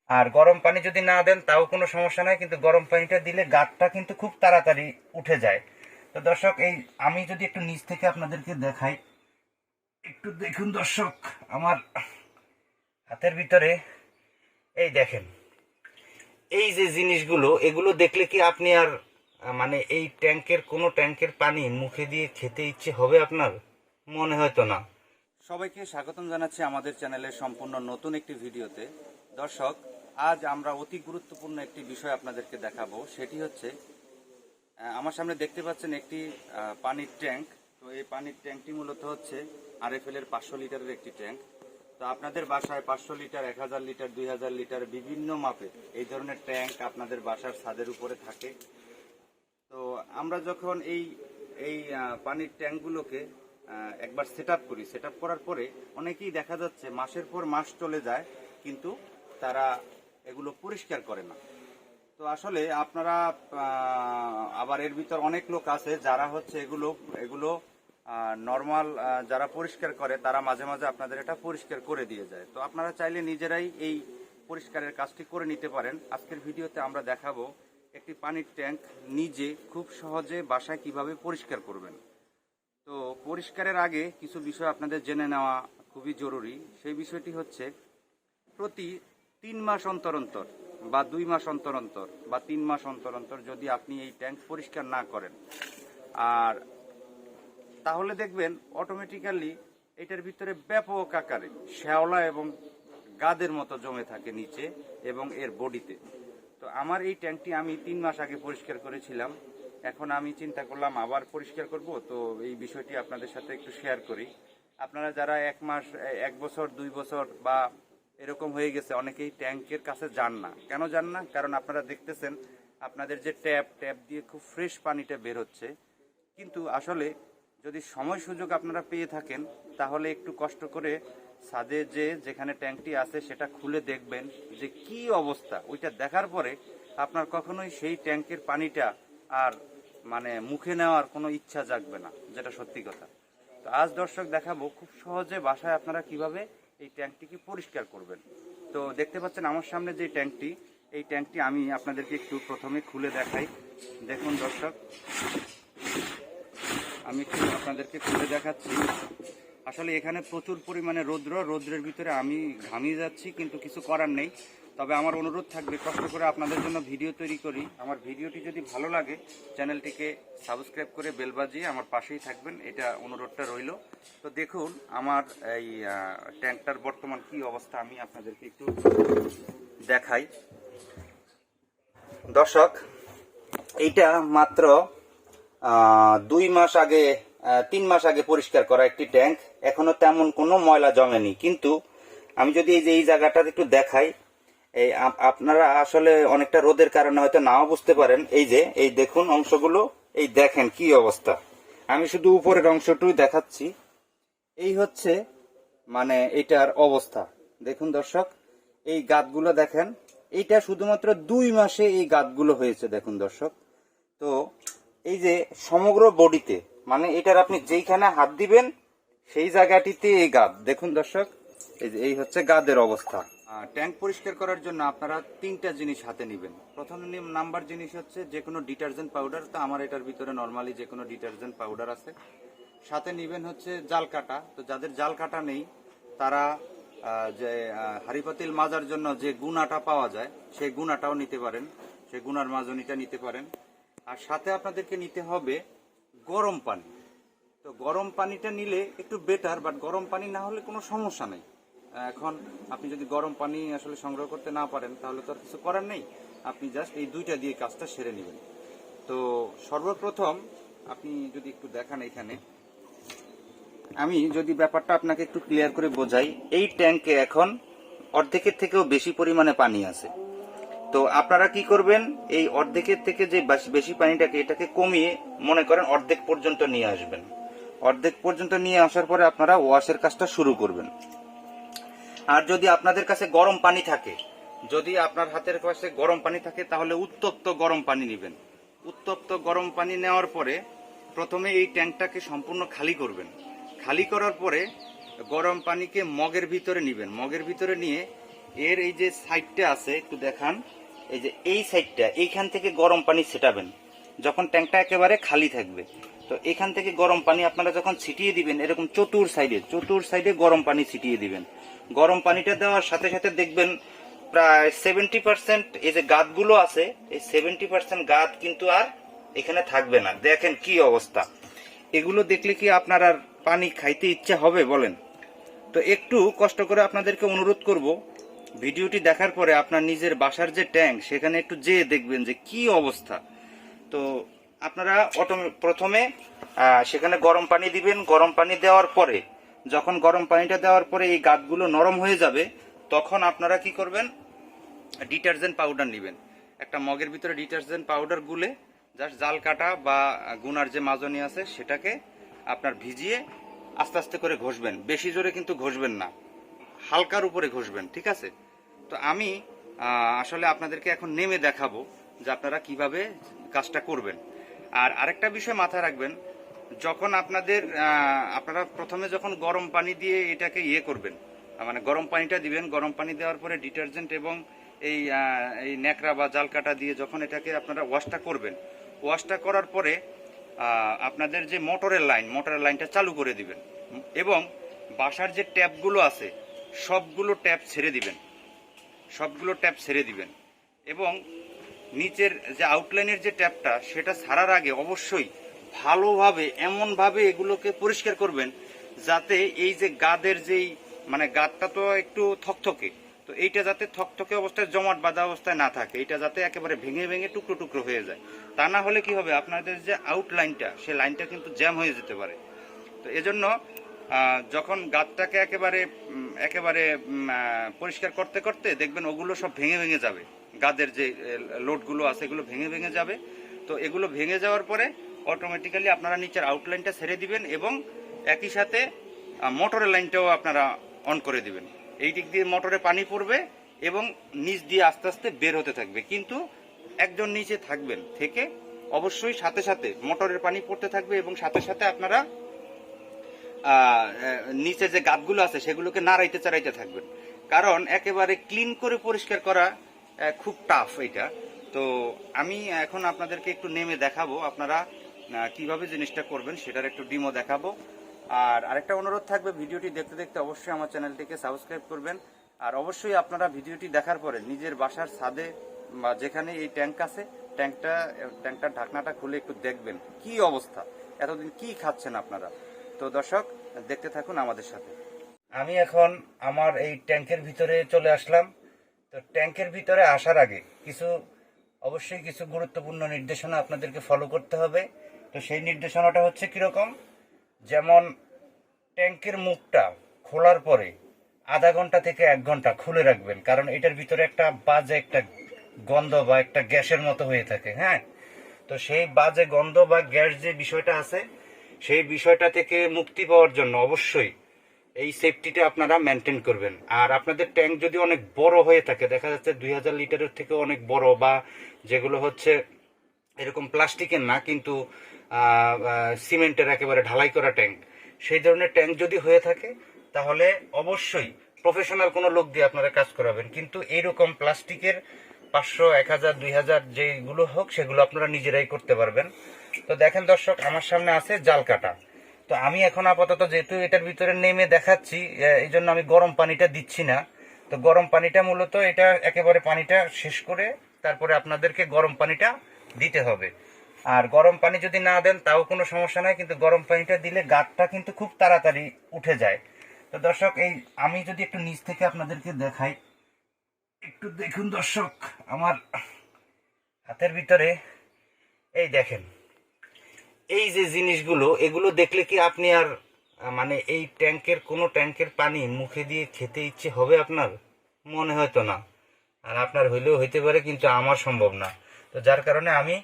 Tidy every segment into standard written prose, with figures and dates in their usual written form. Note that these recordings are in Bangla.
আর গরম পানি যদি না দেন তাও কোনো সমস্যা নাই, কিন্তু গরম পানিটা দিলে গাঁতটা কিন্তু খুব তাড়াতাড়ি উঠে যায়। তো দর্শক, এই আমি যদি একটু নিচ থেকে আপনাদেরকে দেখাই, একটু দেখুন দর্শক, আমার হাতের ভিতরে এই দেখেন, এই যে জিনিসগুলো, এগুলো দেখলে কি আপনি আর মানে এই ট্যাঙ্কের কোনো ট্যাঙ্কের পানি মুখে দিয়ে খেতে ইচ্ছে হবে আপনার? মনে হয়তো না। সবাইকে স্বাগতম জানাচ্ছি আমাদের চ্যানেলের সম্পূর্ণ নতুন একটি ভিডিওতে। দর্শক, আজ আমরা অতি গুরুত্বপূর্ণ একটি বিষয় আপনাদেরকে দেখাবো। সেটি হচ্ছে, আমার সামনে দেখতে পাচ্ছেন একটি পানির ট্যাঙ্ক। তো এই পানির ট্যাঙ্কটি মূলত হচ্ছে আরএফএল এর 500 লিটারের একটি ট্যাঙ্ক। তো আপনাদের বাসায় 500 লিটার, 1000 লিটার, 2000 লিটার বিভিন্ন মাপের এই ধরনের ট্যাঙ্ক আপনাদের বাসার ছাদের উপরে থাকে। তো আমরা যখন এই এই পানির ট্যাঙ্কগুলোকে একবার সেট আপ করি, সেট আপ করার পরে অনেকেই দেখা যাচ্ছে মাসের পর মাস চলে যায়, কিন্তু তারা এগুলো পরিষ্কার করে না। তো আসলে আপনারা আবার এর ভিতর অনেক লোক আছে যারা হচ্ছে এগুলো এগুলো নর্মাল, যারা পরিষ্কার করে তারা মাঝে মাঝে আপনাদের এটা পরিষ্কার করে দিয়ে যায়। তো আপনারা চাইলে নিজেরাই এই পরিষ্কারের কাজটি করে নিতে পারেন। আজকের ভিডিওতে আমরা দেখাবো একটি পানির ট্যাঙ্ক নিজে খুব সহজে বাসায় কিভাবে পরিষ্কার করবেন। তো পরিষ্কারের আগে কিছু বিষয় আপনাদের জেনে নেওয়া খুবই জরুরি। সেই বিষয়টি হচ্ছে, প্রতি 3 মাস অন্তর অন্তর বা 2 মাস অন্তর অন্তর বা 3 মাস অন্তর অন্তর যদি আপনি এই ট্যাঙ্ক পরিষ্কার না করেন, আর তাহলে দেখবেন অটোমেটিক্যালি এটার ভিতরে ব্যাপক আকারে শ্যাওলা এবং গাদের মতো জমে থাকে নিচে এবং এর বডিতে। তো আমার এই ট্যাঙ্কটি আমি 3 মাস আগে পরিষ্কার করেছিলাম। এখন আমি চিন্তা করলাম আবার পরিষ্কার করব, তো এই বিষয়টি আপনাদের সাথে একটু শেয়ার করি। আপনারা যারা 1 মাস, 1 বছর, 2 বছর বা এরকম হয়ে গেছে, অনেকেই ট্যাঙ্কের কাছে যান না। কেন যান না? কারণ আপনারা দেখতেছেন আপনাদের যে ট্যাপ দিয়ে খুব ফ্রেশ পানিটা বের হচ্ছে, কিন্তু আসলে যদি সময় সুযোগ আপনারা পেয়ে থাকেন তাহলে একটু কষ্ট করে ছাদে যেখানে ট্যাঙ্কটি আছে সেটা খুলে দেখবেন যে কি অবস্থা। ওইটা দেখার পরে আপনার কখনোই সেই ট্যাঙ্কের পানিটা আর মানে মুখে নেওয়ার কোনো ইচ্ছা জাগবে না, যেটা সত্যি কথা। তো আজ দর্শক দেখাবো খুব সহজে বাসায় আপনারা কিভাবে এই ট্যাঙ্কটিকে পরিষ্কার করবেন। তো দেখতে পাচ্ছেন আমার সামনে যে ট্যাঙ্কটি, এই ট্যাঙ্কটি আমি আপনাদেরকে একটু প্রথমে খুলে দেখাই। দেখুন দর্শক, আমি একটু আপনাদেরকে খুলে দেখাচ্ছি। আসলে এখানে প্রচুর পরিমাণে রৌদ্রের ভিতরে আমি ঘামিয়ে যাচ্ছি, কিন্তু কিছু করার নেই। তবে আমার অনুরোধ থাকবে, কষ্ট করে আপনাদের জন্য ভিডিও তৈরি করি। আমার ভিডিওটি যদি ভালো লাগে চ্যানেলটিকে সাবস্ক্রাইব করে বেল বাজিয়ে আমার পাশেই থাকবেন, এটা অনুরোধটা রইল। তো দেখুন আমার এই ট্যাঙ্কটার বর্তমান কি অবস্থা আমি আপনাদেরকে একটু দেখাই। দর্শক, এইটা মাত্র 2 মাস আগে, 3 মাস আগে পরিষ্কার করা একটি ট্যাঙ্ক। এখনো তেমন কোনো ময়লা জমেনি, কিন্তু আমি যদি এই জায়গাটা একটু দেখাই, এই আপনারা আসলে অনেকটা রোদের কারণে হয়তো নাও বুঝতে পারেন। এই দেখুন অংশগুলো, এই দেখেন কি অবস্থা। আমি শুধু উপরের অংশটুই দেখাচ্ছি। এই হচ্ছে মানে এটার অবস্থা। দেখুন দর্শক, এই গাঁতগুলো দেখেন, এইটা শুধুমাত্র 2 মাসে এই গাঁতগুলো হয়েছে। দেখুন দর্শক, তো এই যে সমগ্র বডিতে, মানে এটার আপনি যেইখানে হাত দিবেন সেই জায়গাটিতে এই গাদ। দেখুন দর্শক, এই হচ্ছে গাদের অবস্থা। ট্যাঙ্ক পরিষ্কার করার জন্য আপনারা 3টা জিনিস হাতে নেবেন। প্রথম নাম্বার জিনিস হচ্ছে যে কোনো ডিটারজেন্ট পাউডার। তো আমার এটার ভিতরে নর্মালি যে কোনো ডিটারজেন্ট পাউডার আছে। সাথে নেবেন হচ্ছে জাল কাটা। তো যাদের জাল কাটা নেই তারা যে হাঁড়ি পাতিল মাজার জন্য যে গুনাটা পাওয়া যায় সেই গুনাটাও নিতে পারেন, সেই গুনার মাজনিটা নিতে পারেন। আর সাথে আপনাদেরকে নিতে হবে গরম পানি। তো গরম পানিটা নিলে একটু বেটার, বাট গরম পানি না হলে কোনো সমস্যা নেই। এখন আপনি যদি গরম পানি আসলে সংগ্রহ করতে না পারেন তাহলে তো আর কিছু করার নেই, আপনি জাস্ট এই 2টা দিয়ে কাজটা সেরে নেবেন। তো সর্বপ্রথম আপনি যদি একটু দেখান, এখানে আমি যদি ব্যাপারটা আপনাকে একটু ক্লিয়ার করে বোঝাই, এই ট্যাঙ্কে এখন অর্ধেকের থেকেও বেশি পরিমাণে পানি আছে। তো আপনারা কি করবেন, এই অর্ধেকের থেকে যে বেশি পানিটাকে এটাকে কমিয়ে মনে করেন অর্ধেক পর্যন্ত নিয়ে আসবেন। অর্ধেক পর্যন্ত নিয়ে আসার পরে আপনারা ওয়াশের কাজটা শুরু করবেন। আর যদি আপনাদের কাছে গরম পানি থাকে, যদি আপনার হাতের কাছে গরম পানি থাকে তাহলে উত্তপ্ত গরম পানি নেবেন। উত্তপ্ত গরম পানি নেওয়ার পরে প্রথমে এই ট্যাঙ্কটাকে সম্পূর্ণ খালি করবেন। খালি করার পরে গরম পানিকে মগের ভিতরে নেবেন। মগের ভিতরে নিয়ে এর এই যে সাইডটা আছে একটু দেখান, এই যে এই সাইডটা, এইখান থেকে গরম পানি ছেটাবেন যখন ট্যাঙ্কটা একেবারে খালি থাকবে। তো এখান থেকে গরম পানি আপনারা যখন ছিটিয়ে দিবেন, এরকম চতুর সাইডে গরম পানি ছিটিয়ে দিবেন। গরম পানিটা দেওয়ার সাথে সাথে দেখবেন প্রায় 70% এই যে গাদগুলো আছে, এই 70% গাদ কিন্তু আর এখানে থাকবে না। দেখেন কি অবস্থা। এগুলো দেখলে কি আপনার আর পানি খাইতে ইচ্ছা হবে বলেন? তো একটু কষ্ট করে আপনাদেরকে অনুরোধ করব, ভিডিওটি দেখার পরে আপনার নিজের বাসার যে ট্যাঙ্ক সেখানে একটু যেয়ে দেখবেন যে কি অবস্থা। তো আপনারা প্রথমে সেখানে গরম পানি দিবেন। গরম পানি দেওয়ার পরে, যখন গরম পানিটা দেওয়ার পরে এই গাদগুলো নরম হয়ে যাবে, তখন আপনারা কি করবেন, ডিটারজেন্ট পাউডার নেবেন। একটা মগের ভিতরে ডিটারজেন্ট পাউডার গুলে জাস্ট জাল কাটা বা গুনার যে মাজনি আছে সেটাকে আপনার ভিজিয়ে আস্তে আস্তে করে ঘষবেন। বেশি জোরে কিন্তু ঘষবেন না, হালকার উপরে ঘষবেন, ঠিক আছে? তো আমি আসলে আপনাদেরকে এখন নেমে দেখাবো যে আপনারা কিভাবে কাজটা করবেন। আর আরেকটা বিষয় মাথায় রাখবেন, যখন আপনারা প্রথমে যখন গরম পানি দিয়ে এটাকে করবেন, মানে গরম পানিটা দিবেন, গরম পানি দেওয়ার পরে ডিটারজেন্ট এবং এই ন্যাকড়া বা জাল কাটা দিয়ে যখন এটাকে আপনারা ওয়াশটা করবেন, ওয়াশটা করার পরে আপনাদের যে মোটরের লাইনটা চালু করে দিবেন এবং বাসার যে ট্যাপগুলো আছে সবগুলো ট্যাপ ছেড়ে দিবেন এবং নিচের যে আউটলাইনের যে ট্যাপটা সেটা ছাড়ার আগে অবশ্যই ভালোভাবে এমনভাবে এগুলোকে পরিষ্কার করবেন যাতে এই যে গাদের যেই মানে গাদটা তো একটু থকথকে, তো এইটা যাতে থকথকে অবস্থায় জমাট বাঁধা অবস্থায় না থাকে, এটা যাতে একেবারে ভেঙে ভেঙে টুকরো টুকরো হয়ে যায়। তা না হলে কি হবে, আপনাদের যে আউটলাইনটা সেই লাইনটা কিন্তু জ্যাম হয়ে যেতে পারে। তো এজন্য যখন গাদটাকে একেবারে পরিষ্কার করতে করতে দেখবেন ওগুলো সব ভেঙে ভেঙে যাবে, গাদের যে লোডগুলো আছে এগুলো ভেঙে ভেঙে যাবে। তো এগুলো ভেঙে যাওয়ার পরে অটোমেটিক্যালি আপনারা নিচের আউটলাইনটা ছেড়ে দিবেন এবং একই সাথে মোটরের লাইনটাও আপনারা অন করে দিবেন। এই দিক দিয়ে মোটরে পানি পড়বে এবং নিচ দিয়ে আস্তে আস্তে বের হতে থাকবে, কিন্তু একজন নিচে থাকবেন, থেকে অবশ্যই সাথে সাথে মোটরের পানি পড়তে থাকবে এবং সাথে সাথে আপনারা নিচে যে গাদগুলো আছে সেগুলোকে নাড়াইতে চাড়াইতে থাকবেন, কারণ একেবারে ক্লিন করে পরিষ্কার করা খুব টাফ এটা। তো আমি এখন আপনাদেরকে একটু নেমে দেখাবো আপনারা কিভাবে জিনিসটা করবেন, সেটার একটু ডিমো দেখাবো। আর আরেকটা অনুরোধ থাকবে, ভিডিওটি দেখতে দেখতে অবশ্যই আমার চ্যানেলটিকে সাবস্ক্রাইব করবেন। আর অবশ্যই আপনারা ভিডিওটি দেখার পরে নিজের বাসার ছাদে বা যেখানে এই ট্যাঙ্ক আছে ট্যাঙ্কটার ঢাকনাটা খুলে একটু দেখবেন কি অবস্থা, এতদিন কি খাচ্ছেন আপনারা। তো দর্শক দেখতে থাকুন আমাদের সাথে। আমি এখন আমার এই ট্যাঙ্কের ভিতরে চলে আসলাম। তো ট্যাঙ্কের ভিতরে আসার আগে অবশ্যই কিছু গুরুত্বপূর্ণ নির্দেশনা আপনাদেরকে ফলো করতে হবে। তো সেই নির্দেশনাটা হচ্ছে কিরকম, যেমন ট্যাঙ্কের মুখটা খোলার পরে আধা ঘন্টা থেকে 1 ঘন্টা খুলে রাখবেন, কারণ এটার ভিতরে একটা বাজে একটা গন্ধ বা একটা গ্যাসের মতো হয়ে থাকে। হ্যাঁ, তো সেই বাজে গন্ধ বা গ্যাস যে বিষয়টা আছে সেই বিষয়টা থেকে মুক্তি পাওয়ার জন্য অবশ্যই এই সেফটিটা আপনারা মেনটেন করবেন। আর আপনাদের ট্যাঙ্ক যদি অনেক বড় হয়ে থাকে, দেখা যাচ্ছে 2000 লিটারের থেকে অনেক বড়, বা যেগুলো হচ্ছে এরকম প্লাস্টিকের না কিন্তু সিমেন্টের একেবারে ঢালাই করা ট্যাঙ্ক, সেই ধরনের ট্যাঙ্ক যদি হয়ে থাকে তাহলে অবশ্যই প্রফেশনাল কোনো লোক দিয়ে আপনারা কাজ করাবেন। কিন্তু এইরকম প্লাস্টিকের 500, 1000, 2000 যেগুলো হোক সেগুলো আপনারা নিজেরাই করতে পারবেন। তো দেখেন দর্শক, আমার সামনে আছে জাল কাটা। তো আমি এখন আপাতত যেহেতু এটার ভিতরে নেমে দেখাচ্ছি, এই জন্য আমি গরম পানিটা দিচ্ছি না। তো গরম পানিটা মূলত এটা একেবারে পানিটা শেষ করে তারপরে আপনাদেরকে গরম পানিটা দিতে হবে। আর গরম পানি যদি না দেন তাও কোনো সমস্যা নাই, কিন্তু গরম পানিটা দিলে গাদটা কিন্তু খুব তাড়াতাড়ি উঠে যায়। তো দর্শক, আমি যদি একটু নিচ থেকে আপনাদেরকে দেখাই, একটু দেখুন দর্শক, আমার হাতের ভিতরে এই দেখেন এই যে জিনিসগুলো, এগুলো দেখলে কি আপনি আর মানে এই কোনো ট্যাঙ্কের পানি মুখে দিয়ে খেতে ইচ্ছে হবে আপনার? মনে হয়তো না। আর আপনার হইলেও হইতে পারে, কিন্তু আমার সম্ভব না। তো যার কারণে আমি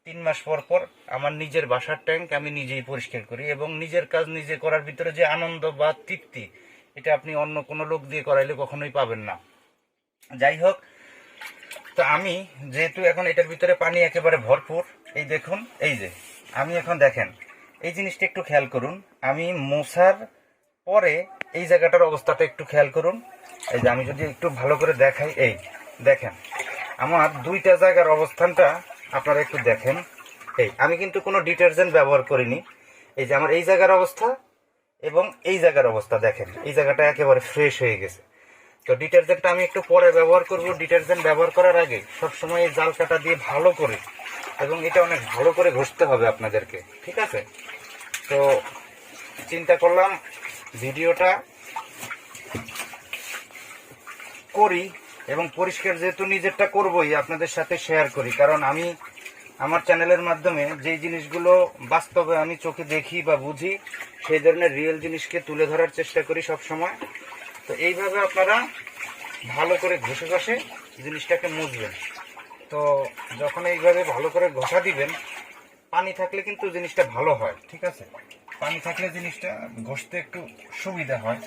3 মাস পর পর আমার নিজের বাসার ট্যাঙ্ক আমি নিজেই পরিষ্কার করি, এবং নিজের কাজ নিজে করার ভিতরে যে আনন্দ বা তৃপ্তি, এটা আপনি অন্য কোনো লোক দিয়ে করাইলে কখনোই পাবেন না। যাই হোক, তো আমি যেহেতু এখন এটার ভিতরে পানি একেবারে ভরপুর, এই দেখুন, এই যে আমি এখন দেখেন এই জিনিসটা একটু খেয়াল করুন, আমি মোছার পরে এই জায়গাটার অবস্থাটা একটু খেয়াল করুন। এই যে আমি যদি একটু ভালো করে দেখাই, এই দেখেন আমার দুইটা জায়গার অবস্থানটা আপনারা একটু দেখেন। এই আমি কিন্তু কোনো ডিটারজেন্ট ব্যবহার করিনি। এই যে আমার এই জায়গার অবস্থা এবং এই জায়গার অবস্থা দেখেন, এই জায়গাটা একেবারে ফ্রেশ হয়ে গেছে। তো ডিটারজেন্টটা আমি একটু পরে ব্যবহার করব। ডিটারজেন্ট ব্যবহার করার আগে সবসময় এই জাল কাটা দিয়ে ভালো করে, এবং এটা অনেক ভালো করে ঘষতে হবে আপনাদেরকে, ঠিক আছে? তো চিন্তা করলাম ভিডিওটা করি, এবং পরিষ্কার যেহেতু নিজেরটা করবই আপনাদের সাথে শেয়ার করি, কারণ আমি আমার চ্যানেলের মাধ্যমে যেই জিনিসগুলো বাস্তবে আমি চোখে দেখি বা বুঝি, সেই ধরনের রিয়েল জিনিসকে তুলে ধরার চেষ্টা করি সব সময়। তো এইভাবে আপনারা ভালো করে ঘষে ঘষে জিনিসটাকে মুছবেন। তো যখন এইভাবে ভালো করে ঘষা দিবেন, পানি থাকলে কিন্তু জিনিসটা ভালো হয়, ঠিক আছে? পানি থাকলে জিনিসটা ঘষতে একটু সুবিধা হয়।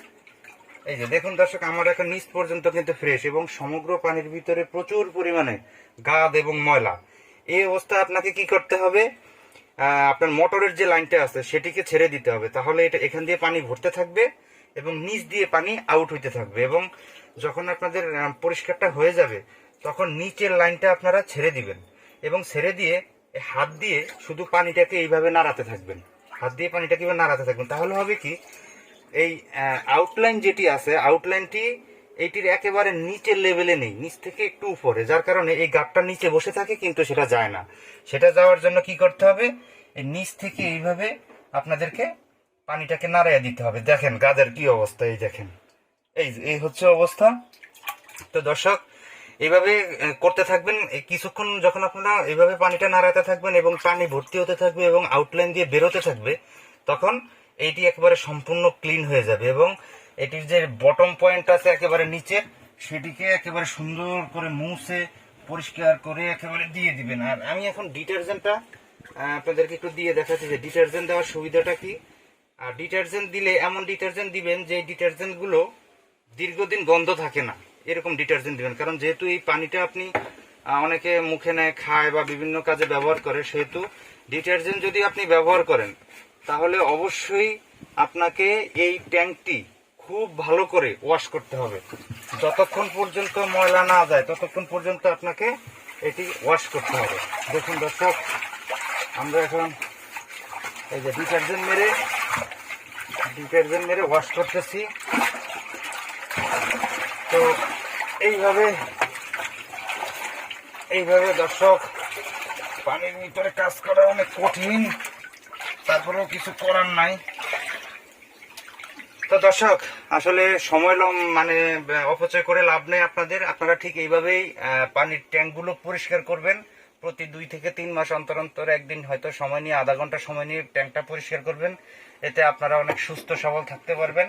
এই যে দেখুন দর্শক, আমার এখন নিচ পর্যন্ত কিন্তু ফ্রেশ, এবং সমগ্র পানির ভিতরে প্রচুর পরিমাণে গাদ এবং ময়লা। এই অবস্থায় আপনাকে কি করতে হবে, আপনার মোটরের যে লাইনটা আছে সেটিকে ছেড়ে দিতে হবে, তাহলে এটা এখান দিয়ে পানি ভরতে থাকবে এবং নিচ দিয়ে পানি আউট হইতে থাকবে। এবং যখন আপনাদের পরিষ্কারটা হয়ে যাবে, তখন নিচের লাইনটা আপনারা ছেড়ে দিবেন, এবং ছেড়ে দিয়ে হাত দিয়ে শুধু পানিটাকে এইভাবে নাড়াতে থাকবেন। হাত দিয়ে পানিটাকে এইভাবে নাড়াতে থাকবেন, তাহলে হবে কি, এই আউটলাইন যেটি আছে, আউটলাইনটি এইটির একেবারে নিচের লেভেলে নেই, নিচ থেকে একটু উপরে, যার কারণে এই গাঁটটা নিচে বসে থাকে কিন্তু সেটা যায় না। সেটা যাওয়ার জন্য কি করতে হবে, এই নিচ থেকে এইভাবে আপনাদেরকে পানিটাকে নাড়াইয়া দিতে হবে। দেখেন গাদের কি অবস্থা, এই দেখেন, এই হচ্ছে অবস্থা। তো দর্শক, এইভাবে করতে থাকবেন কিছুক্ষণ। যখন আপনারা এইভাবে পানিটা নাড়াতে থাকবেন এবং পানি ভর্তি হতে থাকবে এবং আউটলাইন দিয়ে বেরোতে থাকবে, তখন এইটি একেবারে সম্পূর্ণ ক্লিন হয়ে যাবে, এবং এটির যে বটম পয়েন্ট আছে একেবারে নিচে, সেটিকে একেবারে সুন্দর করে মুছে পরিষ্কার করে একেবারে দিয়ে দিবেন। আর আমি এখন ডিটারজেন্টটা আপনাদেরকে একটু দিয়ে দেখাচ্ছি যে ডিটারজেন্ট দেওয়ার সুবিধাটা কি। আর ডিটারজেন্ট দিলে এমন ডিটারজেন্ট দিবেন যে ডিটারজেন্টগুলো দীর্ঘদিন গন্ধ থাকে না, এরকম ডিটারজেন্ট দিবেন। কারণ যেহেতু এই পানিটা আপনি অনেকে মুখে নেয়, খায় বা বিভিন্ন কাজে ব্যবহার করে, সেহেতু ডিটারজেন্ট যদি আপনি ব্যবহার করেন, তাহলে অবশ্যই আপনাকে এই ট্যাঙ্কটি খুব ভালো করে ওয়াশ করতে হবে। যতক্ষণ পর্যন্ত ময়লা না যায় ততক্ষণ পর্যন্ত আপনাকে এটি ওয়াশ করতে হবে। দেখুন দর্শক, আমরা এখন এই যে ডিটারজেন্ট মেরে ওয়াশ করতেছি। তো এইভাবে দর্শক, পানির ভিতরে কাজ করা অনেক কঠিন, তারপরেও কিছু করার নাই। তো দর্শক, আসলে সময় অপচয় করে লাভ নেই আপনারা ঠিক এইভাবেই পানির ট্যাঙ্কগুলো পরিষ্কার করবেন। প্রতি 2 থেকে 3 মাস অন্তর অন্তর একদিন হয়তো সময় নিয়ে, আধা ঘন্টা সময় নিয়ে ট্যাঙ্কটা পরিষ্কার করবেন। এতে আপনারা অনেক সুস্থ সবল থাকতে পারবেন।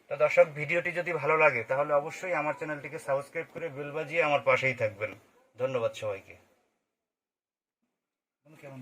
তো দর্শক, ভিডিওটি যদি ভালো লাগে তাহলে অবশ্যই আমার চ্যানেলটিকে সাবস্ক্রাইব করে বেল বাজিয়ে আমার পাশেই থাকবেন। ধন্যবাদ সবাইকে। কেমন